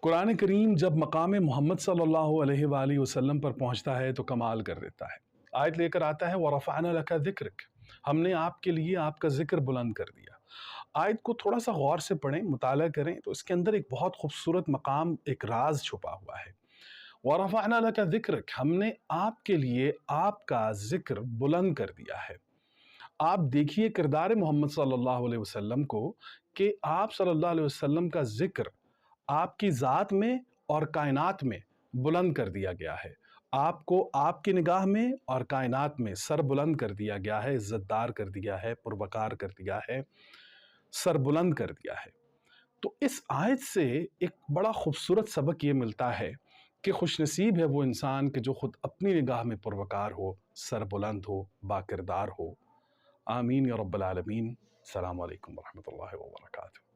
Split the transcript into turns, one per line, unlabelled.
قرآن کریم جب مقام محمد صلی اللہ علیہ وآلہ وسلم پر پہنچتا ہے تو کمال کر دیتا ہے۔ آیت لے کر آتا ہے وَرَفَعْنَا لَكَ ذِكْرَكَ، ہم نے آپ کے لیے آپ کا ذکر بلند کر دیا۔ آیت کو تھوڑا سا غور سے پڑھیں، مطالعہ کریں تو اس کے اندر ایک بہت خوبصورت مقام، ایک راز چھپا ہوا ہے۔ وَرَفَعْنَا لَكَ ذِكْرَكَ، ہم نے آپ کے لیے آپ کا ذکر بلند کر دیا ہے۔ آپ دیکھیے کردار محمد صلی اللہ علیہ وسلم کو کہ آپ صلی اللہ علیہ وسلم کا ذکر آپ کی ذات میں اور کائنات میں بلند کر دیا گیا ہے۔ آپ کو آپ کی نگاہ میں اور کائنات میں سر بلند کر دیا گیا ہے، عزت دار کر دیا ہے، پروقار کر دیا ہے، سر بلند کر دیا ہے۔ تو اس آیت سے ایک بڑا خوبصورت سبق یہ ملتا ہے کہ خوش نصیب ہے وہ انسان کہ جو خود اپنی نگاہ میں پروقار ہو، سر بلند ہو، باکردار ہو۔ آمین یا رب العالمین۔ السلام علیکم ورحمۃ اللہ وبرکاتہ۔